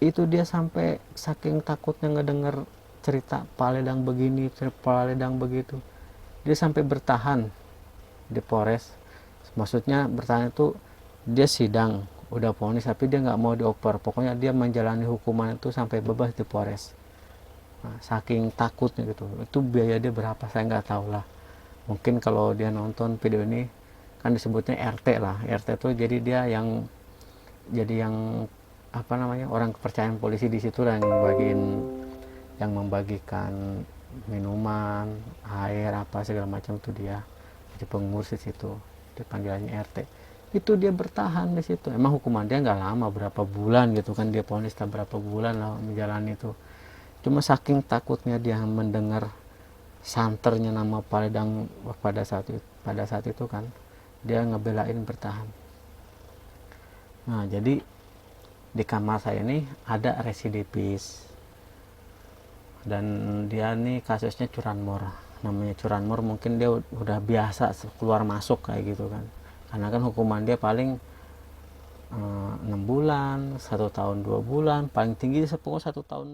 Itu dia sampai saking takutnya ngedenger cerita Paledang begini, Paledang begitu, dia sampai bertahan di Polres. Maksudnya bertahan itu dia sidang udah vonis tapi dia nggak mau dioper, pokoknya dia menjalani hukuman itu sampai bebas di Polres. Nah, saking takutnya gitu. Itu biaya dia berapa saya nggak tahu lah, mungkin kalau dia nonton video ini kan disebutnya RT lah. RT itu jadi dia yang jadi yang apa namanya, orang kepercayaan polisi di situ lah, yang membagikan minuman, air apa segala macam itu dia. Jadi pengurus di situ, dipanggilannya RT. Itu dia bertahan di situ. Emang hukuman dia nggak lama, berapa bulan gitu kan, dia vonis berapa bulan lah menjalani itu. Cuma saking takutnya dia mendengar santernya nama Paledang pada saat itu kan, dia ngebelain bertahan. Nah, jadi di kamar saya ini ada residivis, dan dia nih kasusnya curanmor. Namanya curanmor mungkin dia udah biasa keluar masuk kayak gitu kan, karena kan hukuman dia paling 6 bulan, 1 tahun 2 bulan, paling tinggi pokoknya 1 tahun.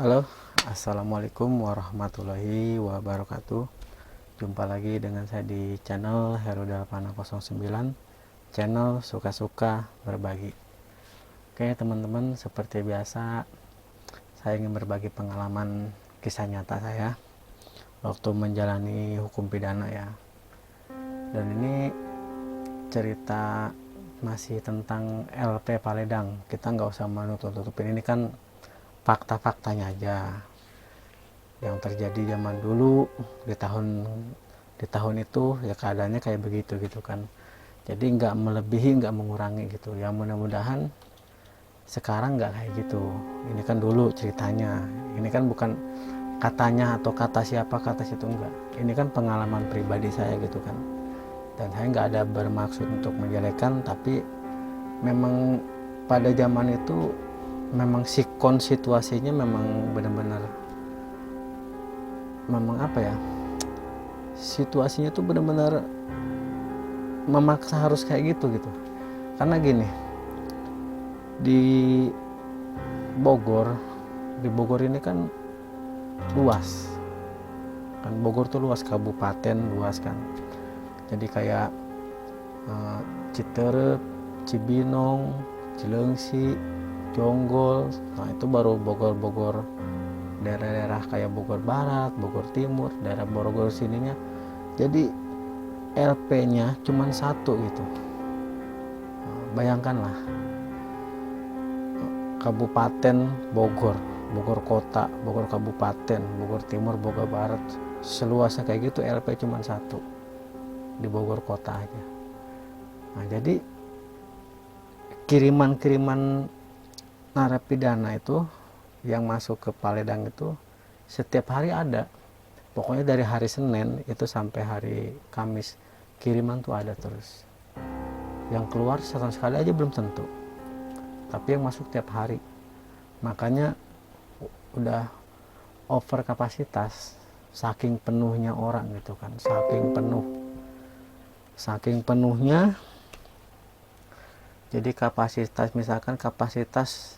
Halo, assalamualaikum warahmatullahi wabarakatuh. Jumpa lagi dengan saya di channel Herudalpana 09, channel suka-suka berbagi. Oke teman-teman, seperti biasa saya ingin berbagi pengalaman kisah nyata saya waktu menjalani hukum pidana ya. Dan ini cerita masih tentang LP Paledang. Kita nggak usah menutup-tutupin, ini kan fakta-faktanya aja yang terjadi zaman dulu di tahun itu ya, keadaannya kayak begitu gitu kan. Jadi nggak melebihi nggak mengurangi gitu ya. Mudah-mudahan sekarang nggak kayak gitu. Ini kan dulu ceritanya, ini kan bukan katanya atau kata siapa kata situ, enggak. Ini kan pengalaman pribadi saya gitu kan, dan saya nggak ada bermaksud untuk menjelekan, tapi memang pada zaman itu memang situasinya memang benar-benar, memang apa ya, situasinya tuh benar-benar memaksa harus kayak gitu. Karena gini, di Bogor ini kan luas kan, Bogor tuh luas, kabupaten luas kan. Jadi kayak Citerep, Cibinong, Cilengsi, Jonggol, nah itu baru Bogor, daerah-daerah kayak Bogor Barat, Bogor Timur, daerah Bogor sininya. Jadi LP-nya cuman satu gitu. Bayangkanlah, Kabupaten Bogor, Bogor Kota, Bogor Kabupaten, Bogor Timur, Bogor Barat, seluasnya kayak gitu, LP cuman satu di Bogor Kota aja. Nah, jadi kiriman narapidana itu yang masuk ke Paledang itu setiap hari ada. Pokoknya dari hari Senin itu sampai hari Kamis kiriman tuh ada terus. Yang keluar setahun sekali aja belum tentu, tapi yang masuk tiap hari. Makanya udah over kapasitas, saking penuhnya orang gitu kan, saking penuhnya. Jadi kapasitas, misalkan kapasitas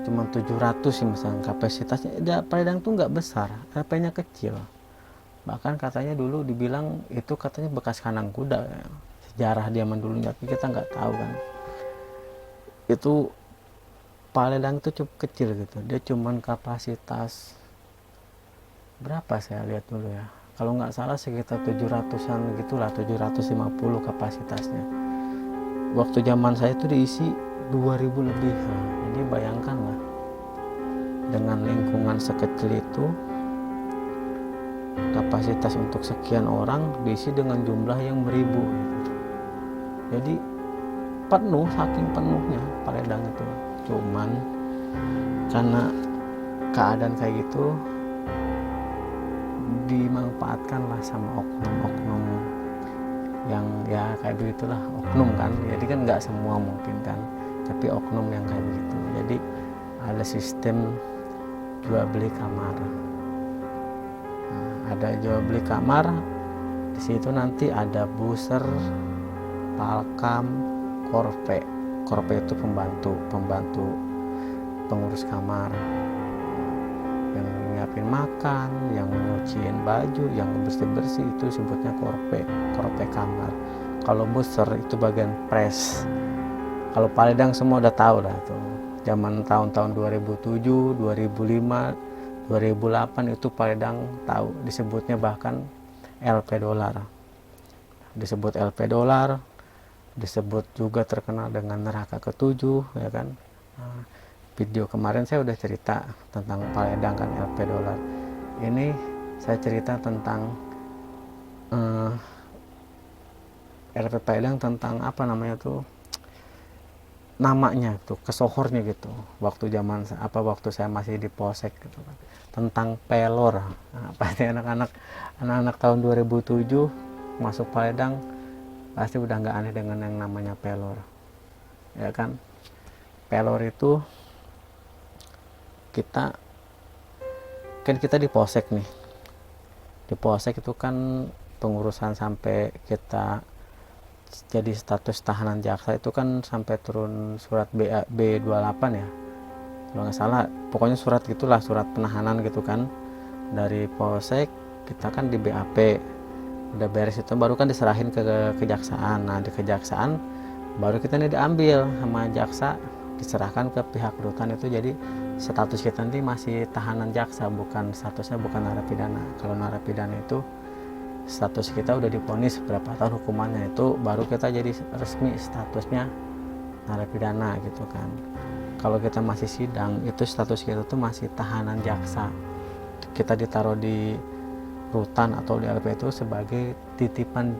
cuma 700 sih misalkan kapasitasnya, Paledang tuh nggak besar, LP-nya kecil. Bahkan katanya dulu dibilang itu katanya bekas kandang kuda, sejarah zaman dulunya, tapi kita nggak tahu kan. Itu Paledang itu cukup kecil gitu, dia cuman kapasitas berapa saya lihat dulu ya, kalau nggak salah sekitar 700-an gitulah, 750 kapasitasnya. Waktu zaman saya itu diisi 2000 lebih. Nah, jadi bayangkanlah dengan lingkungan sekecil itu, kapasitas untuk sekian orang diisi dengan jumlah yang beribu gitu. Jadi penuh, saking penuhnya Paledang itu. Cuman karena keadaan kayak gitu dimanfaatkanlah sama oknum-oknum yang ya kayak begitulah, oknum kan, jadi kan nggak semua mungkin kan, tapi oknum yang kayak begitu. Jadi ada sistem jual beli kamar. Nah, ada jual beli kamar di situ, nanti ada buser, palkam, korpe. Korpe itu pembantu pengurus kamar, yang nyiapin makan, yang nyuciin baju, yang bersih-bersih, itu sebutnya korpe kamar. Kalau buser itu bagian press. Kalau Paledang semua udah tahu lah tuh. Zaman tahun-tahun 2007, 2005, 2008 itu Paledang tahu, disebutnya bahkan LP dolar. Disebut LP dolar, disebut juga terkenal dengan neraka ketujuh, ya kan. Nah, video kemarin saya udah cerita tentang Paledang kan, LP dolar. Ini saya cerita tentang LP Paledang, tentang apa namanya tuh, namanya tuh, kesohornya gitu. Waktu saya masih di Polsek gitu kan. Tentang pelor. Nah, pasti anak-anak tahun 2007 masuk Paledang pasti udah nggak aneh dengan yang namanya pelor. Ya kan? Pelor itu kita di Polsek nih. Di Polsek itu kan pengurusan sampai kita jadi status tahanan jaksa itu kan sampai turun surat B28 ya, kalau nggak salah, pokoknya surat gitulah, surat penahanan gitu kan, dari Polsek. Kita kan di BAP, udah beres itu baru kan diserahin ke kejaksaan. Nah di kejaksaan baru kita ini diambil sama jaksa, diserahkan ke pihak rutan itu. Jadi status kita nanti masih tahanan jaksa, statusnya bukan narapidana. Kalau narapidana itu status kita udah divonis berapa tahun hukumannya, itu baru kita jadi resmi statusnya narapidana gitu kan. Kalau kita masih sidang, itu status kita tuh masih tahanan jaksa. Kita ditaruh di rutan atau di LP itu sebagai titipan,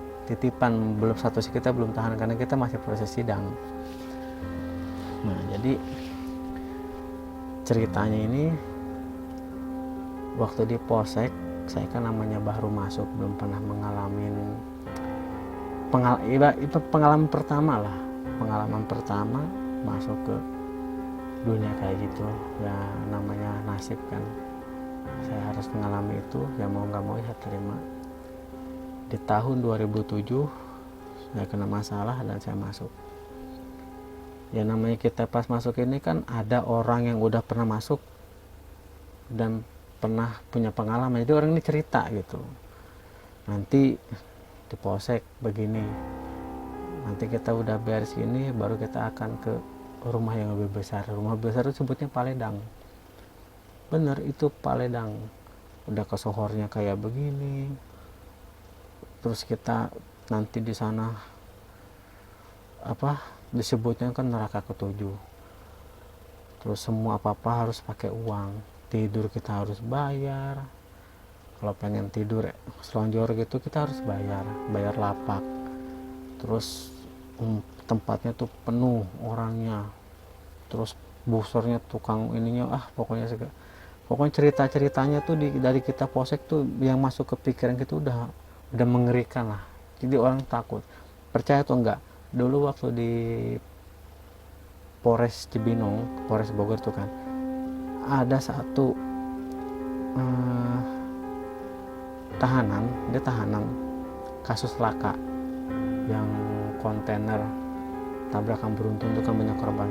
belum, status kita belum tahanan karena kita masih proses sidang. Nah jadi ceritanya ini waktu di Polsek, saya kan namanya baru masuk, belum pernah mengalami pengalaman pertama masuk ke dunia kayak gitu ya, namanya nasib kan. Saya harus mengalami itu, ya mau nggak mau ya terima. Di tahun 2007 saya kena masalah dan saya masuk. Ya namanya kita pas masuk ini kan ada orang yang udah pernah masuk dan pernah punya pengalaman, jadi orang ini cerita gitu, nanti di Polsek begini, nanti kita udah beres ini baru kita akan ke rumah yang lebih besar. Rumah besar itu sebutnya Paledang. Bener, itu Paledang, udah kesohornya kayak begini. Terus kita nanti di sana disebutnya kan neraka ketujuh. Terus semua apa-apa harus pakai uang, tidur kita harus bayar, kalau pengen tidur selonjor gitu kita harus bayar lapak. Terus tempatnya tuh penuh orangnya, terus busernya, tukang ininya, pokoknya cerita-ceritanya tuh dari kita Polsek tuh yang masuk ke pikiran kita udah mengerikan lah. Jadi orang takut. Percaya atau enggak, dulu waktu di Polres Cibinong, Polres Bogor tuh kan, ada satu tahanan kasus laka yang kontainer tabrakan beruntun itu kan banyak korban.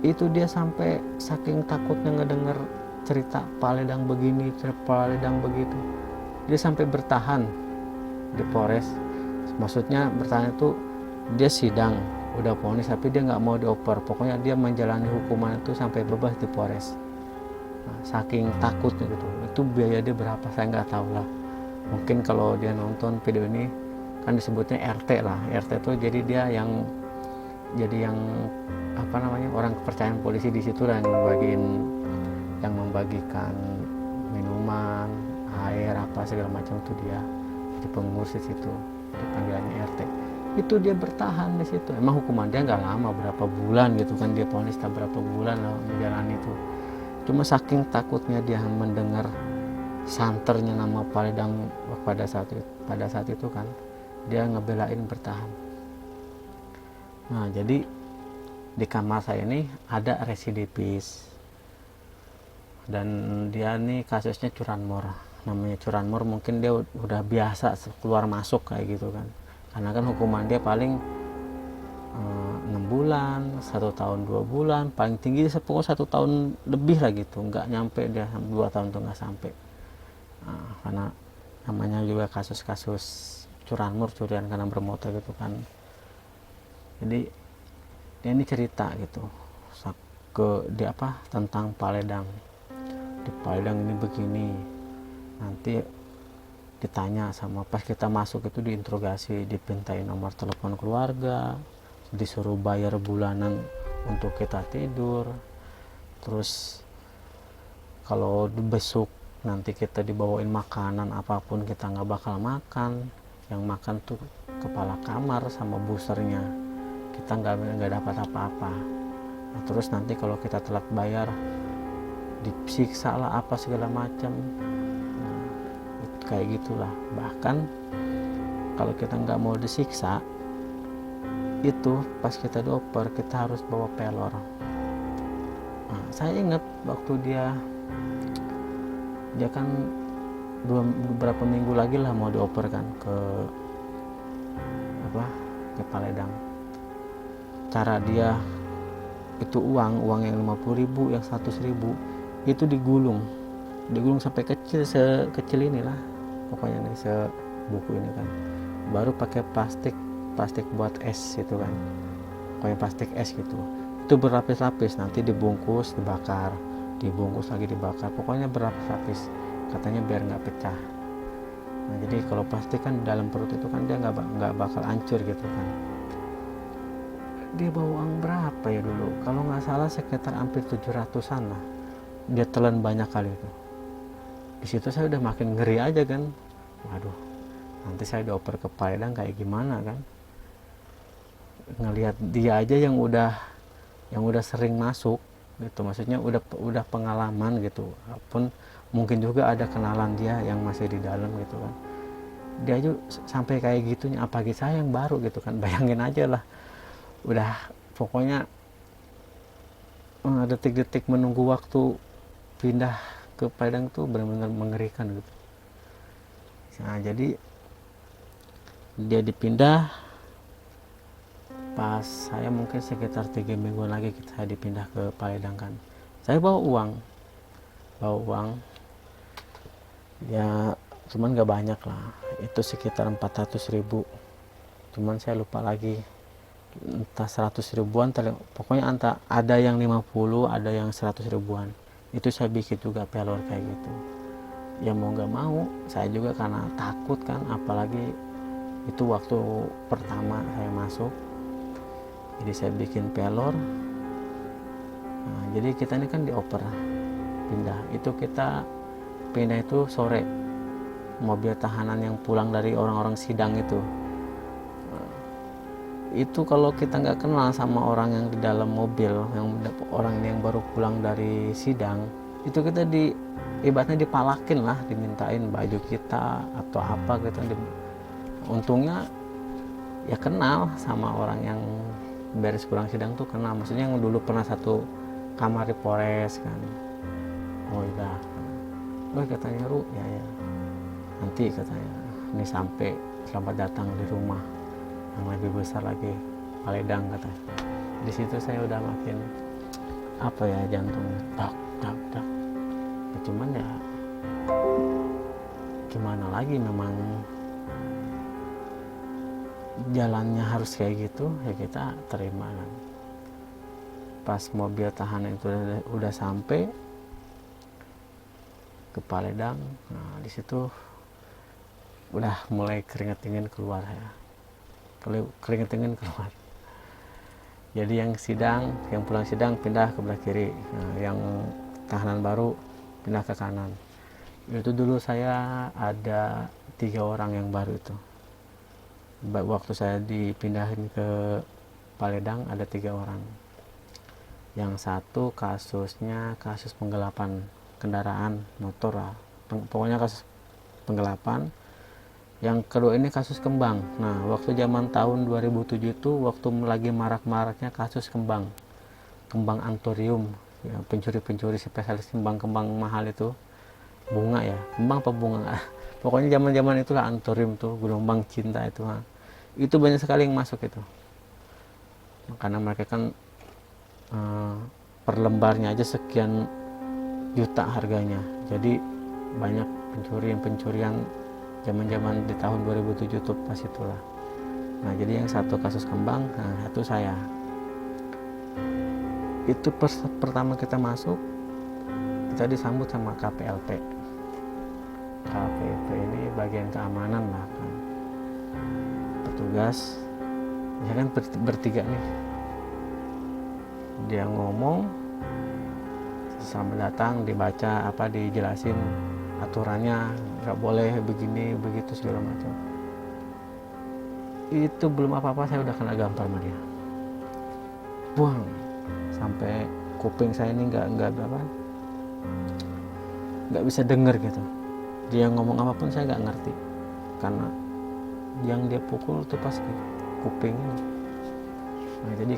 Itu dia sampai saking takutnya ngedenger cerita Paledang begini, Paledang begitu, dia sampai bertahan di Polres. Maksudnya bertahan itu dia sidang udah vonis tapi dia nggak mau dioper, pokoknya dia menjalani hukuman itu sampai bebas di Polres. Nah, saking takutnya gitu. Itu biaya dia berapa saya nggak tahu lah. Mungkin kalau dia nonton video ini kan disebutnya RT lah. RT itu jadi dia yang apa namanya, orang kepercayaan polisi di situ, dan yang membagikan minuman, air, apa segala macam itu dia jadi pengurus di situ, panggilannya RT. Itu dia bertahan di situ. Emang hukuman dia nggak lama, berapa bulan gitu kan, dia vonis berapa bulan lah menjalani itu. Cuma saking takutnya dia mendengar santernya nama Paledang pada saat itu kan, dia ngebelain bertahan. Nah, jadi di kamar saya ini ada residivis, dan dia nih kasusnya curanmor. Namanya curanmor, mungkin dia udah biasa keluar masuk kayak gitu kan, karena kan hukuman dia paling 6 bulan, 1 tahun 2 bulan, paling tinggi sepuluh 1 tahun lebih lah gitu, nggak nyampe dia 2 tahun tuh, nggak sampai. Karena namanya juga kasus-kasus curanmor, curian karena bermotor gitu kan. Jadi dia ini cerita gitu tentang Paledang. Di Paledang ini begini, nanti ditanya sama, pas kita masuk itu diinterogasi, dipintain nomor telepon keluarga, disuruh bayar bulanan untuk kita tidur, terus kalau besok nanti kita dibawain makanan apapun kita nggak bakal makan, yang makan tuh kepala kamar sama busernya, kita nggak dapat apa-apa. Nah, terus nanti kalau kita telat bayar disiksa lah apa segala macam. Nah, kayak gitulah. Bahkan kalau kita nggak mau disiksa, itu pas kita dioper kita harus bawa pelor. Nah, saya ingat waktu dia kan beberapa minggu lagi lah mau dioper kan ke Paledang. Cara dia itu uang yang 50.000, yang 100.000 itu digulung sampai sekecil inilah pokoknya nih, sebuku ini kan, baru pakai plastik buat es itu kan, pokoknya plastik es gitu, itu berlapis-lapis, nanti dibungkus dibakar, dibungkus lagi dibakar, pokoknya berlapis-lapis, katanya biar nggak pecah. Nah, jadi kalau plastik kan dalam perut itu kan dia nggak bakal hancur gitu kan. Dia bawa uang berapa ya dulu, kalau nggak salah sekitar hampir 700-an lah, dia telan banyak kali itu. Di situ saya udah makin ngeri aja kan, waduh nanti saya dioper ke Paledang kayak gimana kan, ngelihat dia aja yang udah sering masuk gitu, maksudnya udah pengalaman gitu, walaupun mungkin juga ada kenalan dia yang masih di dalam gitu kan, dia aja sampai kayak gitunya, apalagi saya yang baru gitu kan. Bayangin aja lah, udah pokoknya detik-detik menunggu waktu pindah ke Padang tuh benar-benar mengerikan gitu. Nah, jadi dia dipindah pas saya mungkin sekitar 3 minggu lagi saya dipindah ke Paledang kan. Saya bawa uang ya, cuman gak banyak lah, itu sekitar 400.000, cuman saya lupa lagi entah 100.000-an, pokoknya ada yang 50, ada yang 100.000-an. Itu saya bikin juga pelor kayak gitu ya, mau nggak mau saya juga karena takut kan, apalagi itu waktu pertama saya masuk, jadi saya bikin pelor. Nah, jadi kita ini kan dioper pindah, itu kita pindah itu sore, mobil tahanan yang pulang dari orang-orang sidang itu kalau kita nggak kenal sama orang yang di dalam mobil, orang yang baru pulang dari sidang, itu kita ibaratnya dipalakin lah, dimintain baju kita atau apa gitu. Untungnya ya kenal sama orang yang beres pulang sidang tuh, kenal, maksudnya yang dulu pernah satu kamar di Polres kan. Oh iya, katanya Ru, ya nanti katanya ini sampai selamat datang di rumah yang lebih besar lagi, Paledang katanya. Di situ saya udah makin jantungnya tak. Ya, cuman ya gimana lagi, memang jalannya harus kayak gitu ya, kita terima kan. Pas mobil tahanan itu udah sampai, ke Paledang. Nah di situ udah mulai keringet dingin keluar ya, keringet dingin keluar. Jadi yang sidang, yang pulang sidang pindah ke belah kiri, nah, yang tahanan baru pindah ke kanan. Itu dulu saya ada 3 orang yang baru itu. Waktu saya dipindahin ke Paledang ada 3 orang. Yang satu kasusnya kasus penggelapan kendaraan motor lah, pokoknya kasus penggelapan. Yang kedua ini kasus kembang. Nah waktu zaman tahun 2007 itu waktu lagi marak-maraknya kasus kembang antorium ya, pencuri spesialis kembang mahal itu, bunga ya, kembang apa bunga pokoknya zaman itulah antorium tuh, gelombang cinta itu banyak sekali yang masuk itu, karena mereka kan per lembarnya aja sekian juta harganya. Jadi banyak pencurian zaman di tahun 2007 tuh pas itulah. Nah jadi yang satu kasus kembang, nah satu saya. Itu pertama kita masuk, kita disambut sama KPLP. KPLP ini bagian keamanan lah kan, petugas ya kan, bertiga nih. Dia ngomong, sambil datang dibaca dijelasin aturannya, nggak boleh begini begitu segala macam. Itu belum apa-apa saya udah kena gampar sama dia, buang sampai kuping saya ini nggak bisa denger gitu. Dia ngomong apapun saya nggak ngerti, karena yang dia pukul tuh pas kuping ini. Nah jadi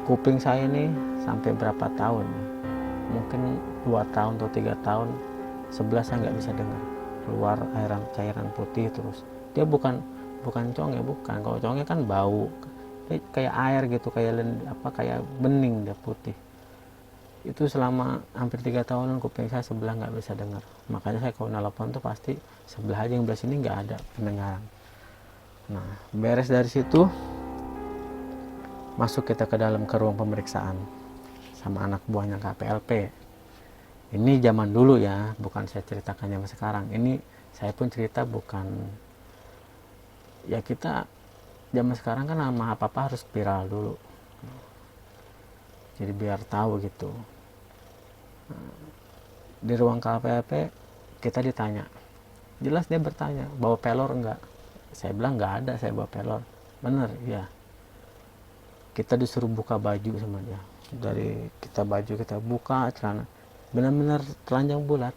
kuping saya ini sampai berapa tahun, mungkin 2 tahun atau 3 tahun, sebelah saya nggak bisa dengar, keluar cairan putih terus. Dia bukan conge, bukan. Kalau conge kan bau, kayak air gitu, kayak bening, dia putih. Itu selama hampir 3 tahunan kuping saya sebelah nggak bisa dengar. Makanya saya kalau nelpon tuh pasti sebelah aja, yang belah sini nggak ada pendengaran. Nah beres dari situ, masuk kita ke dalam ke ruang pemeriksaan sama anak buahnya KPLP. Ini zaman dulu ya, bukan saya ceritakan zaman sekarang. Ini saya pun cerita bukan ya, kita zaman sekarang kan nama apa-apa harus viral dulu, jadi biar tahu gitu. Di ruang KPLP kita ditanya, jelas dia bertanya bawa pelor enggak. Saya bilang nggak ada saya bawa pelor. Bener ya. Kita disuruh buka baju sama dia. Dari kita buka celana, benar-benar telanjang bulat.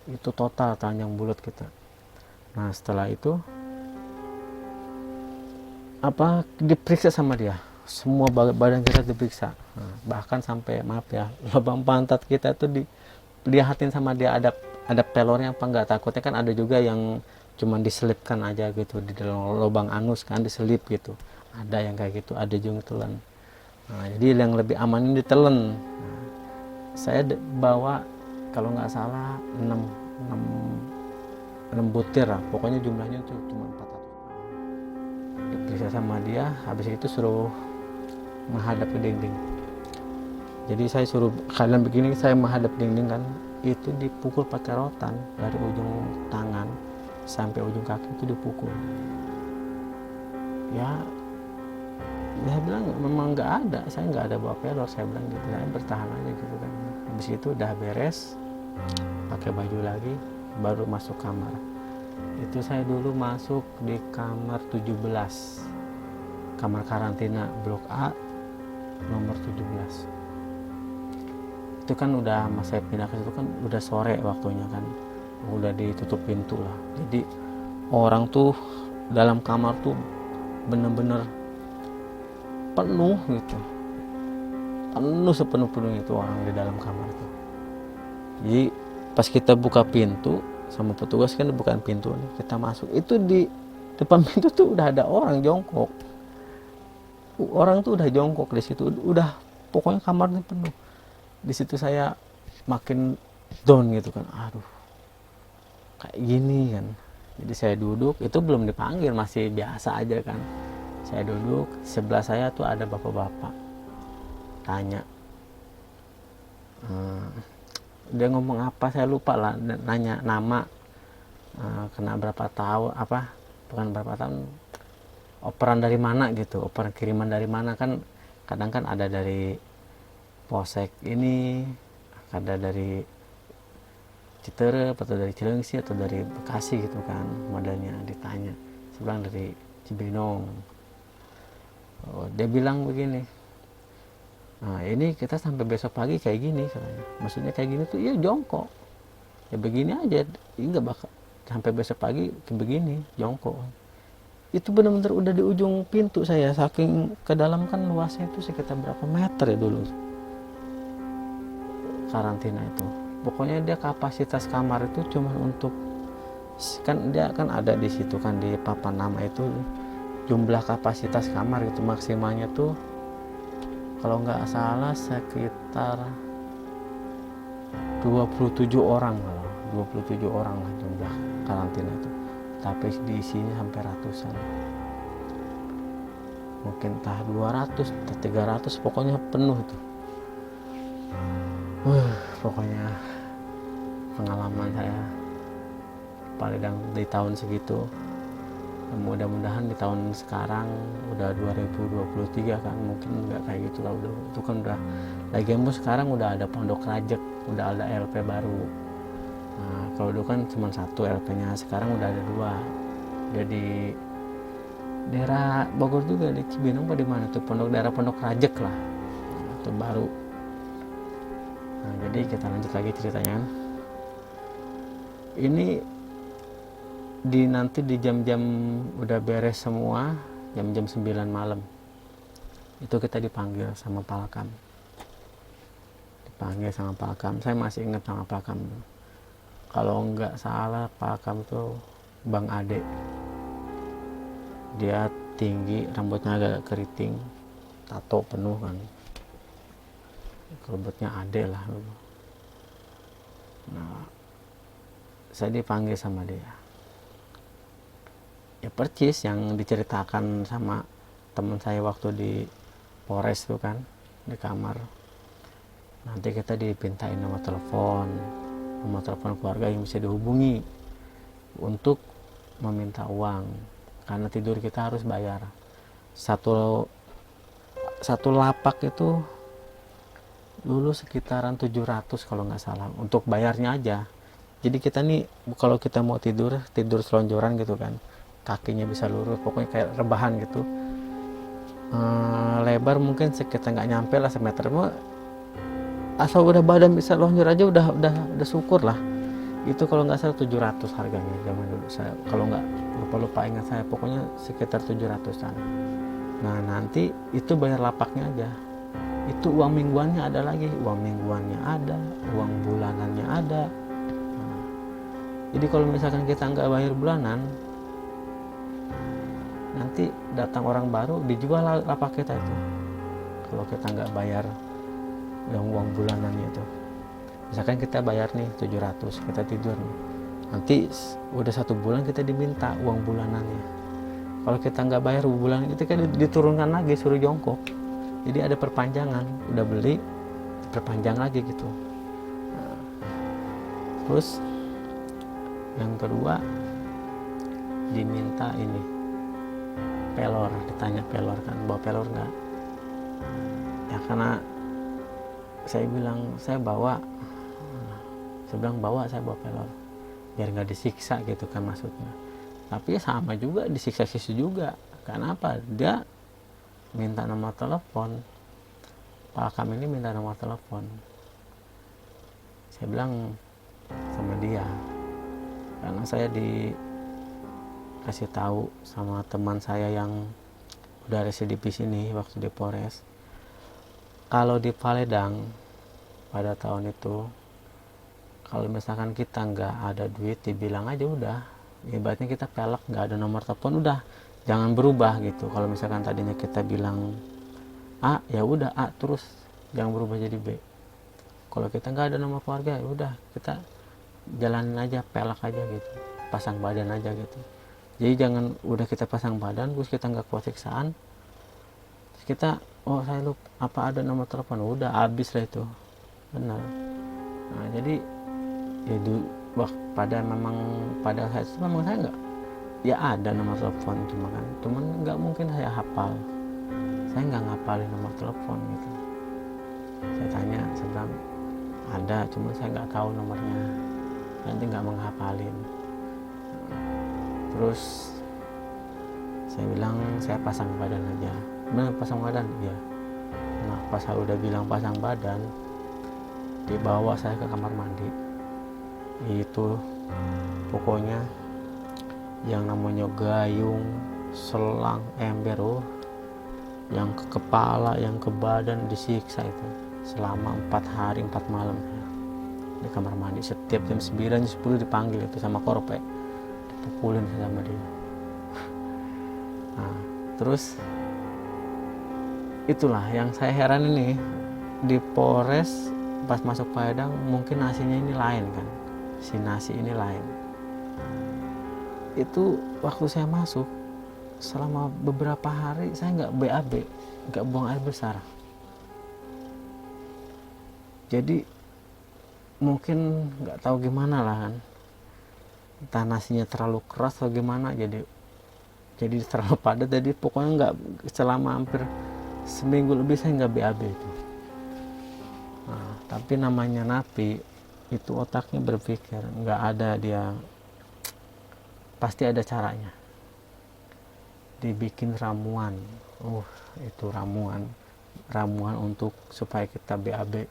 Itu total telanjang bulat kita. Nah setelah itu diperiksa sama dia, semua badan kita diperiksa. Nah, bahkan sampai maaf ya, lubang pantat kita tuh dilihatin sama dia ada pelornya apa enggak. Takutnya kan ada juga yang cuman diselipkan aja gitu di dalam lubang anus kan, diselip gitu. Ada yang kayak gitu, ada juga telan. Nah, jadi yang lebih aman ini ditelan. Nah, saya bawa kalau nggak salah 6 butir lah, pokoknya jumlahnya tuh cuma 400. Diperiksa sama dia, habis itu suruh menghadap ke dinding. Jadi saya suruh kalian begini, saya menghadap dinding kan, itu dipukul pakai rotan dari ujung tangan sampai ujung kaki itu dipukul. Ya saya bilang memang nggak ada, saya nggak ada bawa pelor, saya bilang gitu, saya bertahan aja gitu kan. Habis itu udah beres, pakai baju lagi, baru masuk kamar. Itu saya dulu masuk di kamar 17, kamar karantina blok A nomor 17. Itu kan udah saya pindah ke situ kan udah sore waktunya kan, udah ditutup pintu lah. Jadi orang tuh dalam kamar tuh bener-bener penuh gitu, penuh sepenuh-penuhnya itu orang di dalam kamar itu. Jadi pas kita buka pintu sama petugas kan bukan pintu nih, kita masuk itu di depan pintu tuh udah ada orang jongkok. Orang tuh udah jongkok di situ, udah pokoknya kamarnya penuh. Di situ saya makin down gitu kan, aduh kayak gini kan. Jadi saya duduk, itu belum dipanggil, masih biasa aja kan. Saya duduk, sebelah saya tuh ada bapak-bapak tanya, dia ngomong apa saya lupa lah, nanya nama, kena berapa tahun, apa bukan berapa tahun, operan dari mana gitu, operan kiriman dari mana, kan kadang kan ada dari Polsek ini, ada dari Citerep atau dari Cilengsi atau dari Bekasi gitu kan, modelnya ditanya. Saya bilang dari Cibinong. Oh, dia bilang begini, nah ini kita sampai besok pagi kayak gini katanya. Maksudnya kayak gini tuh ya jongkok, ya begini aja, nggak bakal sampai besok pagi kayak begini jongkok. Itu benar-benar udah di ujung pintu saya, saking ke dalam kan luasnya itu sekitar berapa meter ya dulu karantina itu. Pokoknya dia kapasitas kamar itu cuma untuk, kan dia kan ada di situ kan di papan nama itu jumlah kapasitas kamar gitu, maksimalnya tuh kalau nggak salah sekitar 27 orang, kalau 27 orang lah jumlah karantina itu, tapi di sini sampai ratusan, mungkin entah 200 atau 300, pokoknya penuh itu. Pokoknya pengalaman saya paling di tahun segitu. Mudah-mudahan di tahun sekarang udah 2023 kan mungkin nggak kayak gitu lah, udah itu kan udah lagian sekarang udah ada Pondok Rajek, udah ada LP baru. Nah, kalau dulu kan cuma satu LP-nya, sekarang udah ada dua. Jadi daerah Bogor juga di Cibinong apa di mana tuh daerah Pondok Rajek lah, nah, itu baru. Nah, jadi kita lanjut lagi ceritanya. Ini nanti di jam-jam udah beres semua, jam-jam 9 malam itu kita dipanggil sama Palkam. Saya masih ingat sama Palkam. Kalau nggak salah Palkam tuh Bang Ade. Dia tinggi, rambutnya agak keriting, tato penuh kan, rambutnya Ade lah. Nah, saya dipanggil sama dia. Ya percis yang diceritakan sama teman saya waktu di Polres itu kan, di kamar. Nanti kita dipintain nomor telepon keluarga yang bisa dihubungi untuk meminta uang, karena tidur kita harus bayar. Satu lapak itu dulu sekitaran 700 kalau nggak salah untuk bayarnya aja. Jadi kita nih kalau kita mau tidur selonjoran gitu kan, kakinya bisa lurus, pokoknya kayak rebahan gitu. Lebar mungkin sekitar nggak nyampe lah semeter, asal udah badan bisa lonjor aja udah syukur lah. Itu kalau nggak salah 700 harganya zaman dulu, saya kalau nggak lupa ingat saya, pokoknya sekitar 700-an. Nah nanti itu bayar lapaknya aja, itu uang mingguannya ada lagi, uang bulanannya ada. Nah, jadi kalau misalkan kita nggak bayar bulanan, nanti datang orang baru dijual lapak kita itu kalau kita nggak bayar yang uang bulanannya itu. Misalkan kita bayar nih 700, kita tidur nih, nanti udah 1 bulan kita diminta uang bulanannya. Kalau kita nggak bayar bulan itu kan diturunkan lagi, suruh jongkok. Jadi ada perpanjangan, udah beli perpanjang lagi gitu. Nah, terus yang kedua diminta ini pelor, ditanya pelor kan, bawa pelor nggak? Ya karena saya bilang saya bawa pelor biar nggak disiksa gitu kan maksudnya. Tapi ya sama juga disiksa-siksa juga. Karena apa? Dia minta nomor telepon, Pak kami ini minta nomor telepon. Saya bilang sama dia, karena saya dikasih tahu sama teman saya yang udah residipis ini waktu di Polres, kalau di Paledang pada tahun itu, kalau misalkan kita nggak ada duit, dibilang aja udah, ibaratnya kita pelak, nggak ada nomor telepon, udah jangan berubah gitu. Kalau misalkan tadinya kita bilang A, ya udah A terus, jangan berubah jadi B. Kalau kita nggak ada nomor keluarga, ya udah kita jalanin aja, pelak aja gitu, pasang badan aja gitu. Jadi jangan udah kita pasang badan terus kita nggak kuat siksaan, terus kita saya lupa apa ada nomor telepon, udah habis lah itu. Benar. Nah, jadi ya pada saat itu memang saya nggak, ya ada nomor telepon cuman nggak mungkin saya hafal, saya nggak ngapalin nomor telepon gitu. Saya tanya, saya bilang ada, cuman saya nggak tahu nomornya, nanti nggak menghafalin. Terus saya bilang saya pasang badan aja. Benar pasang badan? Iya. Nah pas saya udah bilang pasang badan, dibawa saya ke kamar mandi. Itu pokoknya yang namanya gayung, selang, ember, yang ke kepala, yang ke badan disiksa itu selama 4 hari 4 malam di kamar mandi. Setiap jam 9 10 dipanggil itu sama korpe, dipukulin sama dia. Nah, terus itulah yang saya heran ini, di Polres pas masuk Padang mungkin nasinya ini lain kan, si nasi ini lain. Itu waktu saya masuk selama beberapa hari saya nggak BAB, nggak buang air besar. Jadi mungkin nggak tahu gimana lah kan, entah nasinya terlalu keras atau gimana, jadi terlalu padat. Jadi pokoknya nggak, selama hampir seminggu lebih saya nggak BAB itu. Nah, tapi namanya napi itu otaknya berpikir, nggak ada, dia pasti ada caranya, dibikin ramuan. Itu ramuan untuk supaya kita BAB,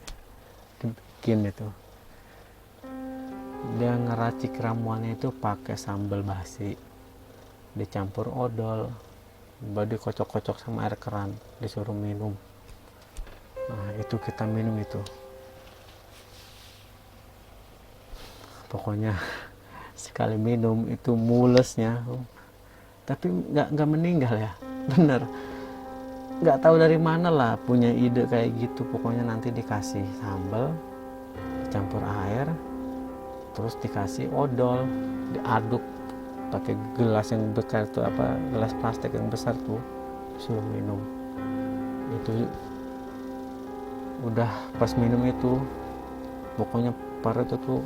dibikin itu. Dia ngeracik ramuannya itu pakai sambal basi, dicampur odol, baru dikocok-kocok sama air keran, disuruh minum. Nah itu kita minum itu, pokoknya sekali minum itu mulesnya, tapi nggak meninggal ya, bener. Nggak tahu dari mana lah punya ide kayak gitu. Pokoknya nanti dikasih sambal, dicampur air, terus dikasih odol, diaduk pakai gelas yang besar tuh, gelas plastik yang besar tuh, suruh minum. Itu udah pas minum itu pokoknya perut itu tuh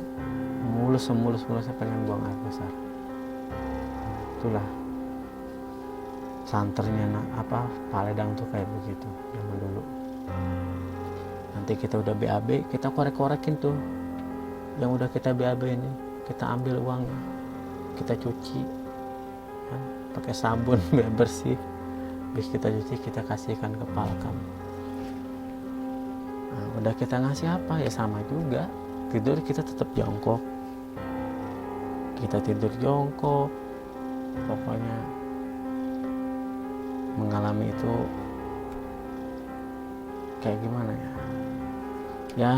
mulus saya pengen buang air besar. Itulah santernya Paledang tuh kayak begitu zaman dulu. Nanti kita udah BAB, kita korek-korekin tuh yang udah kita BAB ini, kita ambil uangnya, kita cuci ya, pakai sabun biar bersih. Habis kita cuci, kita kasihkan ke Palkam. Nah, udah kita ngasih apa ya sama juga, tidur kita tetap jongkok, kita tidur jongkok. Pokoknya mengalami itu kayak gimana ya,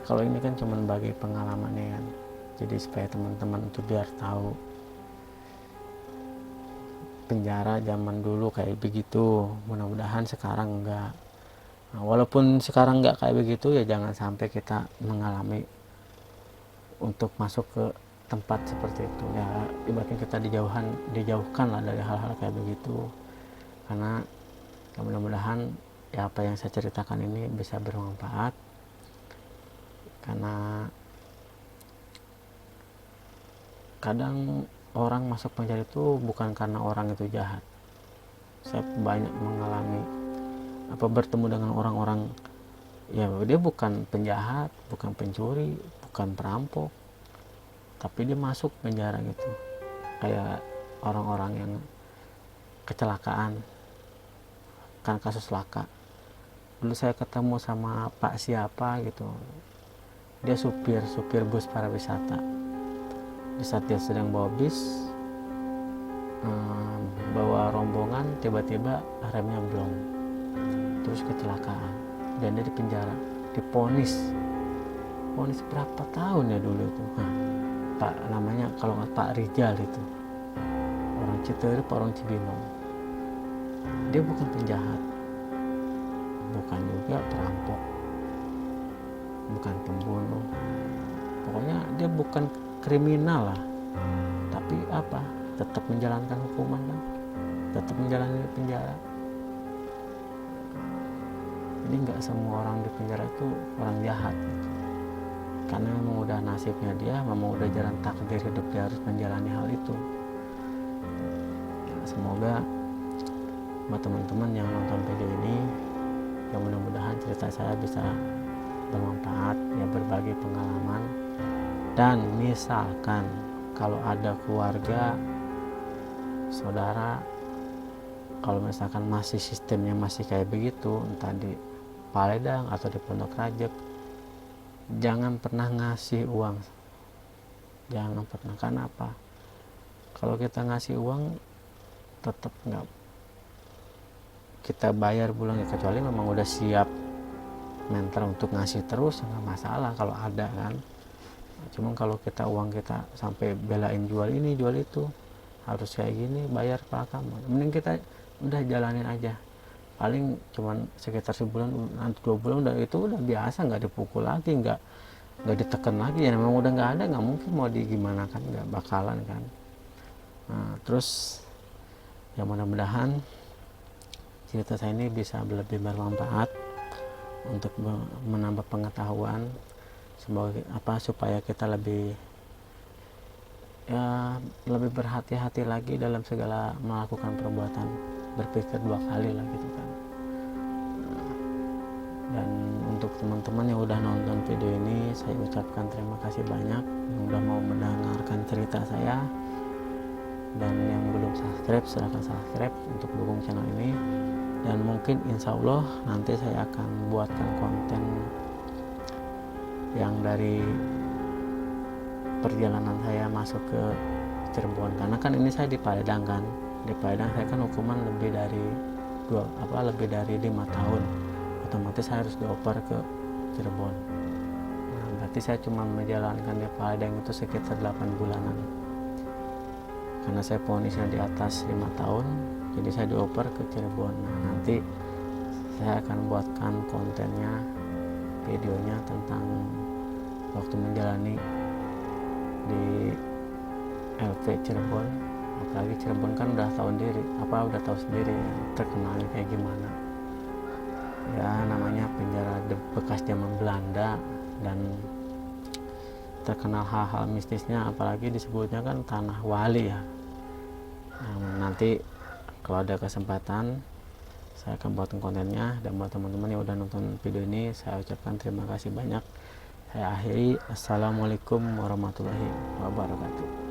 kalau ini kan cuman bagi pengalamannya kan, jadi supaya teman-teman itu biar tahu penjara zaman dulu kayak begitu. Mudah-mudahan sekarang enggak. Nah, walaupun sekarang enggak kayak begitu, ya jangan sampai kita mengalami untuk masuk ke tempat seperti itu ya. Ibaratnya kita dijauhkan lah dari hal-hal kayak begitu, karena mudah-mudahan ya apa yang saya ceritakan ini bisa bermanfaat. Karena kadang orang masuk penjara itu bukan karena orang itu jahat. Saya banyak mengalami bertemu dengan orang-orang ya, dia bukan penjahat, bukan pencuri, bukan perampok, tapi dia masuk penjara gitu, kayak orang-orang yang kecelakaan kan, kasus laka. Dulu saya ketemu sama Pak siapa gitu, dia supir bus pariwisata. Di saat dia sedang bawa bis, bawa rombongan, tiba-tiba remnya blong, terus kecelakaan, dan dia di penjara, diponis berapa tahun ya dulu itu. Pak namanya kalau nggak Pak Rijal, itu orang Citerep, orang Cibinong. Dia bukan penjahat, bukan juga perampok, bukan pembunuh, pokoknya dia bukan kriminal lah, tapi tetap menjalankan hukuman kan, tetap menjalani penjara. Jadi nggak semua orang di penjara itu orang jahat gitu. karena memang udah nasibnya dia, memang udah jalan takdir hidup dia harus menjalani hal itu. Semoga buat teman-teman yang nonton video ini, ya mudah-mudahan cerita saya bisa bermanfaat, ya berbagi pengalaman. Dan misalkan kalau ada keluarga, saudara, kalau misalkan masih sistemnya masih kayak begitu, entah di Paledang atau di Pondok Rajek, jangan pernah ngasih uang. Jangan pernah. Karena apa? Kalau kita ngasih uang tetap nggak kita bayar bulan, kecuali memang udah siap mental untuk ngasih terus, nggak masalah kalau ada kan. Cuma kalau kita uang kita sampai belain jual ini jual itu, harus kayak gini, bayar Pak kamu, mending kita udah jalanin aja. Paling cuman sekitar sebulan nanti 2 bulan udah, itu udah biasa, nggak dipukul lagi, nggak ditekan lagi, ya memang udah nggak ada, nggak mungkin mau digimana kan, nggak bakalan kan. Nah, terus ya mudah-mudahan cerita saya ini bisa lebih bermanfaat untuk menambah pengetahuan, semoga supaya kita lebih berhati-hati lagi dalam segala melakukan perbuatan, berpikir 2 kali lah gitu kan. Dan untuk teman-teman yang udah nonton video ini, saya ucapkan terima kasih banyak yang udah mau mendengarkan cerita saya. Dan yang belum subscribe, silahkan subscribe untuk dukung channel ini. Dan mungkin insya Allah nanti saya akan buatkan konten yang dari perjalanan saya masuk ke Cirebon, karena kan ini saya di Paledang kan. Di Paledang saya kan hukuman lebih dari 5 tahun, otomatis saya harus dioper ke Cirebon. Nah, berarti saya cuma menjalankan di Paledang itu sekitar 8 bulanan, karena saya vonisnya di atas 5 tahun, jadi saya dioper ke Cirebon. Nah, nanti saya akan buatkan kontennya, videonya tentang waktu menjalani di LP Cirebon. Apalagi Cirebon kan udah tahu sendiri terkenalnya kayak gimana ya, namanya penjara bekas zaman Belanda, dan terkenal hal-hal mistisnya, apalagi disebutnya kan tanah wali ya. Nanti kalau ada kesempatan saya akan buat kontennya. Dan buat teman-teman yang udah nonton video ini, saya ucapkan terima kasih banyak. Saya akhiri, assalamualaikum warahmatullahi wabarakatuh.